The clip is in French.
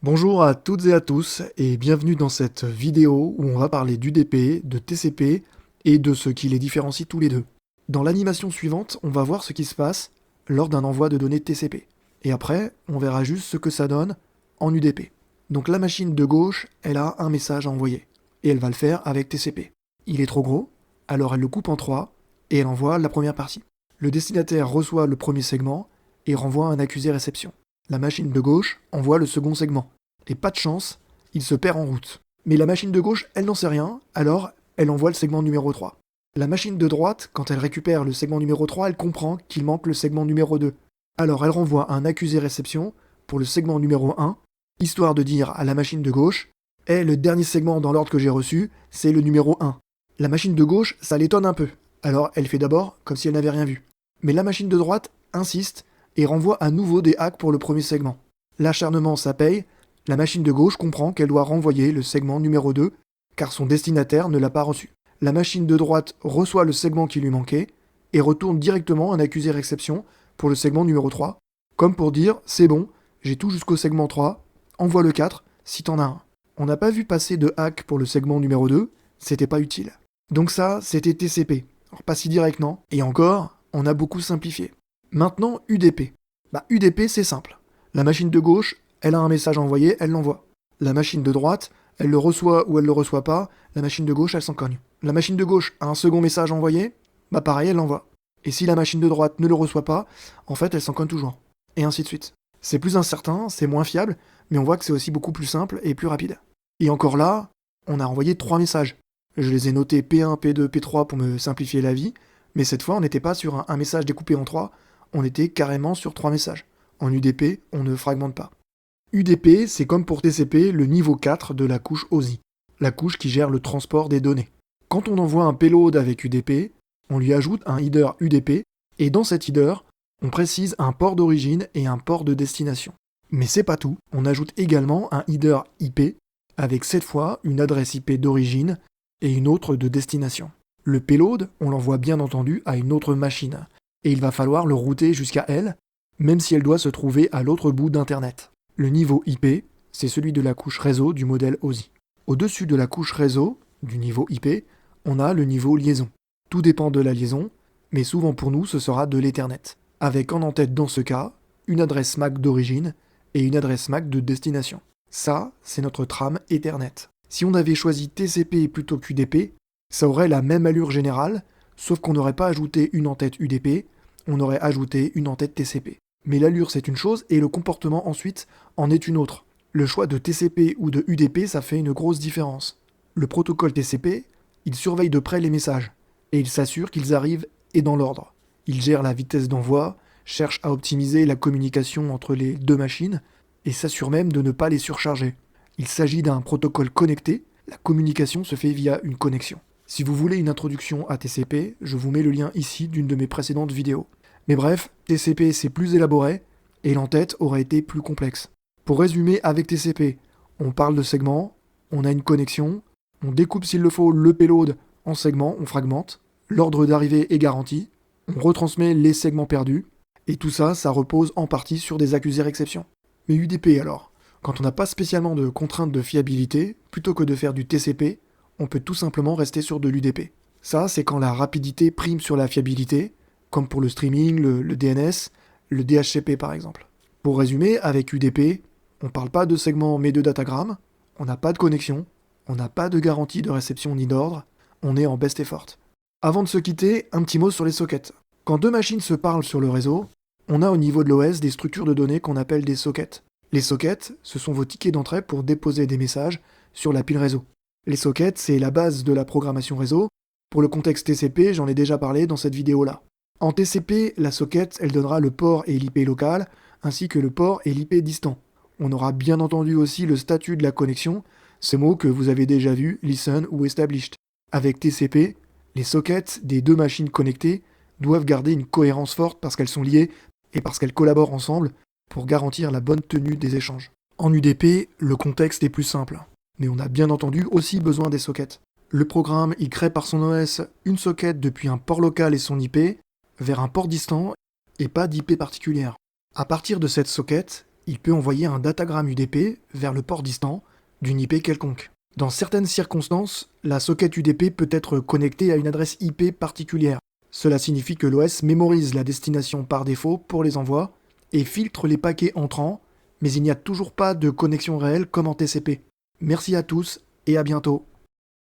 Bonjour à toutes et à tous et bienvenue dans cette vidéo où on va parler d'UDP, de TCP et de ce qui les différencie tous les deux. Dans l'animation suivante, on va voir ce qui se passe lors d'un envoi de données TCP. Et après, on verra juste ce que ça donne en UDP. Donc la machine de gauche, elle a un message à envoyer et elle va le faire avec TCP. Il est trop gros, alors elle le coupe en trois et elle envoie la première partie. Le destinataire reçoit le premier segment et renvoie un accusé réception. La machine de gauche envoie le second segment. Et pas de chance, il se perd en route. Mais la machine de gauche, elle n'en sait rien, alors elle envoie le segment numéro 3. La machine de droite, quand elle récupère le segment numéro 3, elle comprend qu'il manque le segment numéro 2. Alors elle renvoie un accusé réception pour le segment numéro 1, histoire de dire à la machine de gauche « Eh, le dernier segment dans l'ordre que j'ai reçu, c'est le numéro 1 ». La machine de gauche, ça l'étonne un peu, alors elle fait d'abord comme si elle n'avait rien vu. Mais la machine de droite insiste et renvoie à nouveau des hacks pour le premier segment. L'acharnement, ça paye. La machine de gauche comprend qu'elle doit renvoyer le segment numéro 2, car son destinataire ne l'a pas reçu. La machine de droite reçoit le segment qui lui manquait, et retourne directement un accusé réception pour le segment numéro 3, comme pour dire « c'est bon, j'ai tout jusqu'au segment 3, envoie le 4 si t'en as un ». On n'a pas vu passer de hack pour le segment numéro 2, c'était pas utile. Donc ça, c'était TCP. Alors pas si direct, non. Et encore, on a beaucoup simplifié. Maintenant, UDP. UDP, c'est simple. La machine de gauche, elle a un message envoyé, elle l'envoie. La machine de droite, elle le reçoit ou elle le reçoit pas, la machine de gauche, elle s'en cogne. La machine de gauche a un second message envoyé, pareil, elle l'envoie. Et si la machine de droite ne le reçoit pas, en fait, elle s'en cogne toujours. Et ainsi de suite. C'est plus incertain, c'est moins fiable, mais on voit que c'est aussi beaucoup plus simple et plus rapide. Et encore là, on a envoyé 3 messages. Je les ai notés P1, P2, P3 pour me simplifier la vie, mais cette fois, on n'était pas sur un message découpé en 3, on était carrément sur 3 messages. En UDP, on ne fragmente pas. UDP, c'est comme pour TCP le niveau 4 de la couche OSI, la couche qui gère le transport des données. Quand on envoie un payload avec UDP, on lui ajoute un header UDP, et dans cet header, on précise un port d'origine et un port de destination. Mais c'est pas tout, on ajoute également un header IP, avec cette fois une adresse IP d'origine et une autre de destination. Le payload, on l'envoie bien entendu à une autre machine, et il va falloir le router jusqu'à elle, même si elle doit se trouver à l'autre bout d'Internet. Le niveau IP, c'est celui de la couche réseau du modèle OSI. Au-dessus de la couche réseau, du niveau IP, on a le niveau liaison. Tout dépend de la liaison, mais souvent pour nous ce sera de l'Ethernet, avec en tête dans ce cas, une adresse MAC d'origine et une adresse MAC de destination. Ça, c'est notre trame Ethernet. Si on avait choisi TCP plutôt qu'UDP, ça aurait la même allure générale, sauf qu'on n'aurait pas ajouté une en-tête UDP, on aurait ajouté une en-tête TCP. Mais l'allure c'est une chose et le comportement ensuite en est une autre. Le choix de TCP ou de UDP, ça fait une grosse différence. Le protocole TCP, il surveille de près les messages et il s'assure qu'ils arrivent et dans l'ordre. Il gère la vitesse d'envoi, cherche à optimiser la communication entre les deux machines et s'assure même de ne pas les surcharger. Il s'agit d'un protocole connecté, la communication se fait via une connexion. Si vous voulez une introduction à TCP, je vous mets le lien ici d'une de mes précédentes vidéos. Mais bref, TCP c'est plus élaboré, et l'entête aurait été plus complexe. Pour résumer, avec TCP, on parle de segments, on a une connexion, on découpe s'il le faut le payload en segments, on fragmente, l'ordre d'arrivée est garanti, on retransmet les segments perdus, et tout ça, ça repose en partie sur des accusés-réceptions. Mais UDP alors, quand on n'a pas spécialement de contraintes de fiabilité, plutôt que de faire du TCP, on peut tout simplement rester sur de l'UDP. Ça, c'est quand la rapidité prime sur la fiabilité, comme pour le streaming, le DNS, le DHCP par exemple. Pour résumer, avec UDP, on parle pas de segments mais de datagrammes, on n'a pas de connexion, on n'a pas de garantie de réception ni d'ordre, on est en best effort. Avant de se quitter, un petit mot sur les sockets. Quand deux machines se parlent sur le réseau, on a au niveau de l'OS des structures de données qu'on appelle des sockets. Les sockets, ce sont vos tickets d'entrée pour déposer des messages sur la pile réseau. Les sockets, c'est la base de la programmation réseau. Pour le contexte TCP, j'en ai déjà parlé dans cette vidéo-là. En TCP, la socket, elle donnera le port et l'IP local, ainsi que le port et l'IP distant. On aura bien entendu aussi le statut de la connexion, ce mot que vous avez déjà vu, listen ou established. Avec TCP, les sockets des deux machines connectées doivent garder une cohérence forte parce qu'elles sont liées et parce qu'elles collaborent ensemble pour garantir la bonne tenue des échanges. En UDP, le contexte est plus simple, mais on a bien entendu aussi besoin des sockets. Le programme, il crée par son OS une socket depuis un port local et son IP vers un port distant et pas d'IP particulière. À partir de cette socket, il peut envoyer un datagramme UDP vers le port distant d'une IP quelconque. Dans certaines circonstances, la socket UDP peut être connectée à une adresse IP particulière. Cela signifie que l'OS mémorise la destination par défaut pour les envois et filtre les paquets entrants, mais il n'y a toujours pas de connexion réelle comme en TCP. Merci à tous et à bientôt.